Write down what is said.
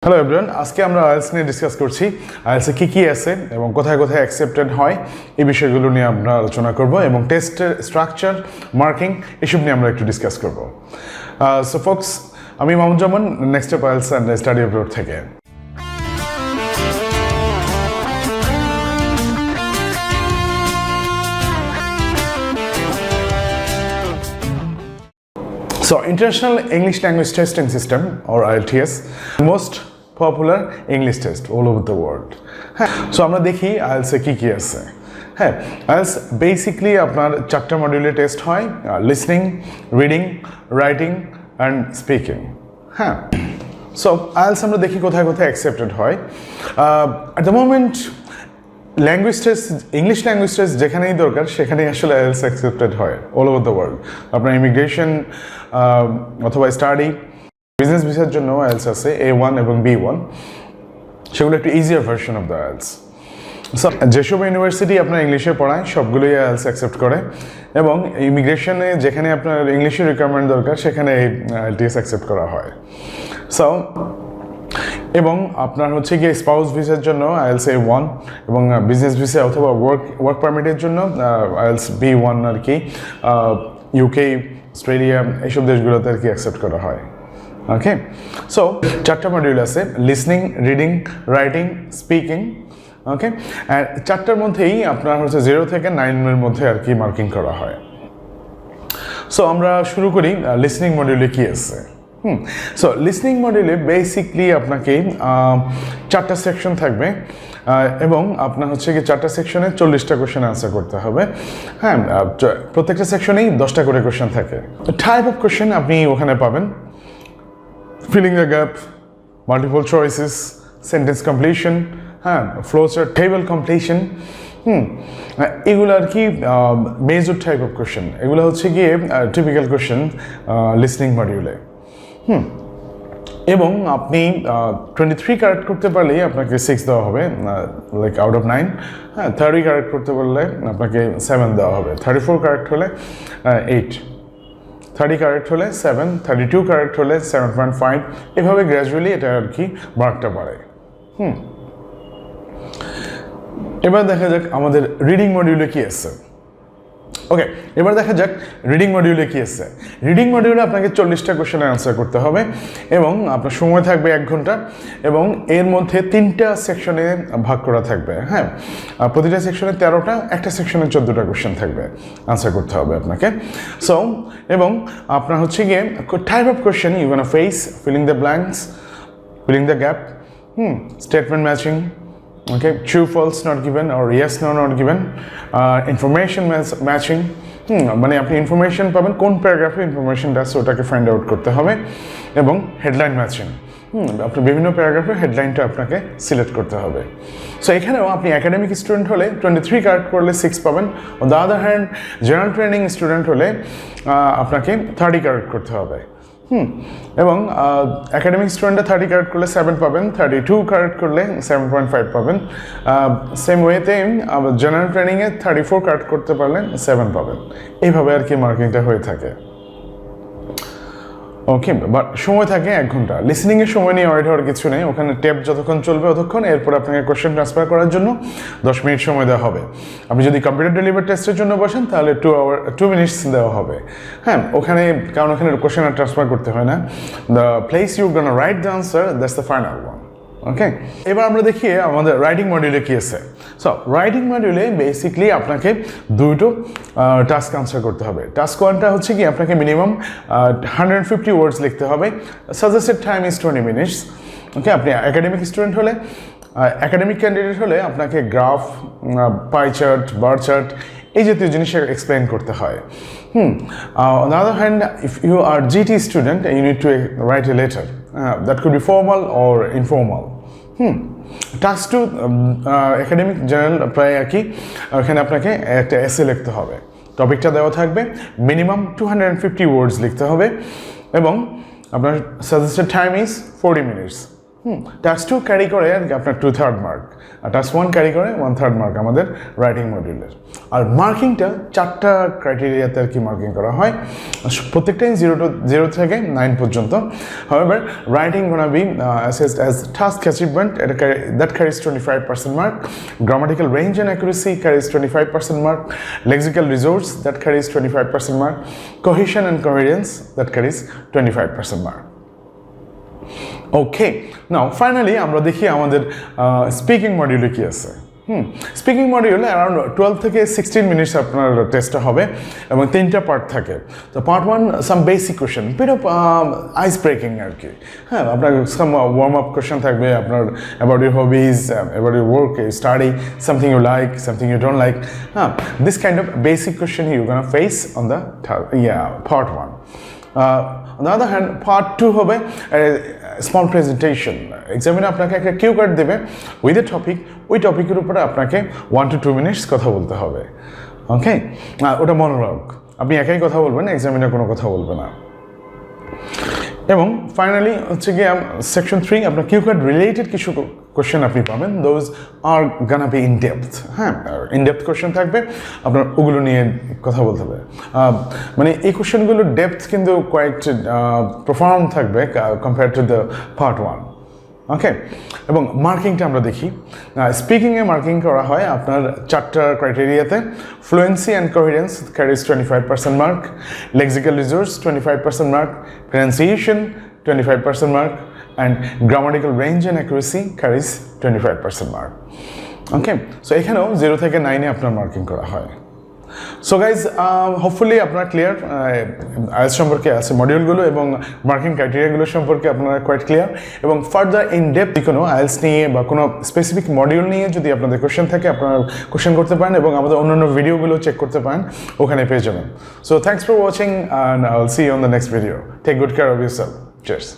Hello everyone, আজকে আমরা IELTS নিয়ে ডিসকাস করছি। আইএলটিএস এ কী আছে এবং কোথায় কোথায় অ্যাকসেপ্টেড হয় এই বিষয়গুলো নিয়ে আমরা আলোচনা করব এবং টেস্টের স্ট্রাকচার, মার্কিং এসব নিয়ে আমরা একটু ডিসকাস করব। সো ফোকস, আমি মামুজ্জামান, নেক্সটস্টেপ আইএলটিএস অ্যান্ড স্টাডি অ্যাব্রড থেকে। So, International English Language Testing System or IELTS, most popular English test all over the world. So, আমরা দেখি IELTS এ কি আছে। হ্যাঁ, IELTS বেসিক্যালি আপনার 4টা মডিউলে টেস্ট হয়: listening, reading, writing and speaking. হ্যাঁ, সো IELTS আমরা দেখি কোথায় কোথায় অ্যাকসেপ্টেড হয়। At the moment language test, English language test যেখানেই দরকার সেখানেই আসলে আইএলটিএস অ্যাকসেপ্টেড হয় অল ওভার দ্য ওয়ার্ল্ড। আপনার ইমিগ্রেশন অথবা স্টাডি, বিজনেস ভিসার জন্য আইএলটিএস আছে A1 এবং B1, সেগুলো একটু easier version of the IELTS. So যেসব ইউনিভার্সিটি আপনার ইংলিশে পড়ায় সবগুলোই আইএলটিএস অ্যাকসেপ্ট করে এবং ইমিগ্রেশনে যেখানে আপনার ইংলিশের রিকোয়ারমেন্ট দরকার সেখানে আইএলটিএস অ্যাকসেপ্ট করা হয়। সো এবং আপনার হচ্ছে গিয়ে স্পাউস ভিসার জন্য আইএলটিএস A1 এবং বিজনেস ভিসা অথবা ওয়ার্ক পারমিটের জন্য আইএলটিএস B1 আর কি ইউকে, অস্ট্রেলিয়া এইসব দেশগুলোতে আর কি অ্যাকসেপ্ট করা হয়। ওকে, সো 4টা মডিউল আছে: লিসনিং, রিডিং, রাইটিং, স্পিকিং। ওকে, আর 4টার মধ্যেই আপনার হচ্ছে 0 থেকে 9 এর মধ্যে আর কি মার্কিং করা হয়। সো আমরা শুরু করি লিসনিং মডিউলে কি আছে। সো লিসনিং মডিউলে বেসিকলি আপনাকে 4টা সেকশন থাকবে এবং আপনার হচ্ছে কি 4টা সেকশনে 40টা কোয়েশ্চেন আনসার করতে হবে। হ্যাঁ, প্রত্যেকটা সেকশনেই 10টা করে কোয়েশ্চেন থাকে। টাইপ অফ কোয়েশ্চেন আপনি ওখানে পাবেন: feeling the gap, multiple choices, sentence completion, হ্যাঁ, ফ্লো চার্ট, টেবল কমপ্লিশন। এগুলো আর কি মেজর টাইপ অফ কোয়েশ্চেন। এগুলো হচ্ছে গিয়ে টিপিক্যাল কোয়েশ্চেন লিসনিং মডিউলে। এবং আপনি 23 কারেক্ট করতে পারলেই আপনাকে 6 দেওয়া হবে, লাইক আউট অফ 9। হ্যাঁ, 30 কারেক্ট করতে পারলে আপনাকে 7 দেওয়া হবে, 34 কারেক্ট হলে 8, 30 কারেক্ট হলে 7, 32 কারেক্ট হলে 7.5, এভাবে গ্র্যাজুয়ালি এটা আর কি মার্কটা বাড়ে। এবার দেখা যাক আমাদের রিডিং মডিউলে কি আছে। ওকে, এবার দেখা যাক রিডিং মডিউলে কি আছে। রিডিং মডিউলে আপনাকে 40টা কোয়েশ্চেনের আনসার করতে হবে এবং আপনার সময় থাকবে 1 ঘন্টা এবং এর মধ্যে 3টা সেকশনে ভাগ করা থাকবে। হ্যাঁ, প্রতিটা সেকশনে 13টা, একটা সেকশনে 14টা কোয়েশ্চেন থাকবে, আনসার করতে হবে আপনাকে। সো এবং আপনার হচ্ছে গিয়ে type of question you gonna face: filling the blanks, filling the gap, statement matching, okay, true false not given or yes no not given, information matching, মানে আপনি ইনফরমেশন পাবেন কোন প্যারাগ্রাফে ইনফরমেশনটা আছে ওটাকে ফাইন্ড আউট করতে হবে, এবং হেডলাইন ম্যাচিং, আপনি বিভিন্ন প্যারাগ্রাফে হেডলাইনটা আপনাকে সিলেক্ট করতে হবে। সো এখানেও আপনি একাডেমিক স্টুডেন্ট হলে 23 কারেক্ট করলে 6 পাবেন। On the other hand general training student হলে আপনাকে 30 কারেক্ট করতে হবে। এবং একাডেমিক স্টুডেন্টে 30 কারেক্ট করলে 7 পাবেন, 32 কারেক্ট করলে 7.5 পাবেন। সেম ওয়েতে জেনারেল ট্রেনিংয়ে 34 কারেক্ট করতে পারলে 7 পাবেন। এইভাবে আর কি মার্কিংটা হয়ে থাকে। ওকে, বাট সময় থাকে 1 ঘন্টা। লিসনিংয়ের সময় নিয়ে ওয়াইড হওয়ার কিছু নেই, ওখানে ট্যাপ যতক্ষণ চলবে ততক্ষণ, এরপর আপনাকে কোয়েশ্চেন ট্রান্সফার করার জন্য 10 মিনিট সময় দেওয়া হবে। আপনি যদি কম্পিউটার ডেলিভার টেস্টের জন্য বসেন তাহলে 2 মিনিটস দেওয়া হবে। হ্যাঁ, ওখানে কারণ ওখানে কোয়েশ্চেন আর ট্রান্সফার করতে হয় না। The place you gonna write the answer, that's the final one. Okay, এবার আমরা দেখি আমাদের রাইটিং মডিউলে কি আছে। সো রাইটিং মডিউলে বেসিকলি আপনাকে 2টো টাস্ক আনসার করতে হবে। টাস্ক 1টা হচ্ছে কি আপনাকে মিনিমাম 150 ওয়ার্ডস লিখতে হবে। Suggested time is 20 minutes. Okay, আপনি একাডেমিক স্টুডেন্ট হলে, একাডেমিক ক্যান্ডিডেট হলে আপনাকে graph, pie chart, bar chart এই জাতীয় জিনিস এক্সপ্লেন করতে হয়। On the other hand, if you are GT student, you need to write a letter. That could be formal or informal. Task 2 academic general প্রায় একই। ওখানে আপনাকে একটা এসে লিখতে হবে, টপিকটা দেওয়া থাকবে, মিনিমাম 250 ওয়ার্ডস লিখতে হবে এবং আপনার suggested time is 40 minutes. Task 2 carry করে আপনার 2/3 মার্ক, আর টাস্ক 1 ক্যারি করে 1/3 মার্ক আমাদের রাইটিং মডিউলের। আর মার্কিংটা 4টা ক্রাইটেরিয়াতে আর কি মার্কিং করা হয়, প্রত্যেকটাই 0 থেকে 9 পর্যন্ত। However, writing gonna be assessed as task achievement that carries 25% mark, grammatical range and accuracy carries 25% mark, lexical resource that carries 25% mark, cohesion and coherence that carries 25% mark. Okay, now finally আমরা দেখি আমাদের speaking মডিউলে কি আছে। Speaking মডিউলে around 12 থেকে 16 minutes আপনার টেস্টটা হবে এবং 3টা পার্ট থাকে। তো part 1 some basic question, bit of ice breaking আর কি। হ্যাঁ, আপনার সাম ওয়ার্ম আপ কোয়েশ্চেন থাকবে আপনার about your hobbies, about your work, study, something you like, something you don't like. হ্যাঁ, this kind of basic question you gonna face on the part 1. On the other hand, part 2 হবে small presentation. এক্সামিনে আপনাকে একটা cue card দেবে with a topic, ওই টপিকের উপরে আপনাকে 1 to 2 minutes কথা বলতে হবে। ওকে, ওটা মনোলগ, আপনি একাই কথা বলবেন, এক্সামিনে কোনো কথা বলবে না। এবং ফাইনালি হচ্ছে গিয়ে সেকশন 3 আপনার কিউ কার্ড রিলেটেড কিছু কোয়েশ্চেন আপনি পাবেন, those are Gaana be in depth. হ্যাঁ, ইন ডেপথ কোয়েশ্চেন থাকবে, আপনার ওগুলো নিয়ে কথা বলতে হবে। মানে এই কোয়েশ্চেনগুলোর ডেপথ কিন্তু কোয়াইট প্রফাউন্ড থাকবে কম্পেয়ার টু দ্য পার্ট 1। ওকে, এবং মার্কিংটা আমরা দেখি। স্পিকিংয়ে মার্কিং করা হয় আপনার 4টা ক্রাইটেরিয়াতে। Fluency and coherence carries 25% mark, lexical resource 25% mark, pronunciation 25% mark, and grammatical range and accuracy carries 25% mark. Okay, so এখানেও 0 থেকে 9 এ আপনার মার্কিং করা হয়। সো গাইজ, হোপফুলি আপনারা ক্লিয়ার আইএলটিএস সম্পর্কে আছে মডিউলগুলো এবং মার্কিং ক্রাইটেরিয়াগুলো সম্পর্কে আপনারা কোয়াইট ক্লিয়ার। এবং ফার্দার ইন ডেপথ কোনো আইএলটিএস নিয়ে বা কোনো স্পেসিফিক মডিউল নিয়ে যদি আপনাদের কোয়েশ্চেন থাকে আপনারা কোয়েশ্চেন করতে পারেন এবং আমাদের অন্যান্য ভিডিওগুলো চেক করতে পারেন, ওখানে পেয়ে যাবেন। So thanks for watching and I will see you on the next video. Take good care of yourself. Cheers.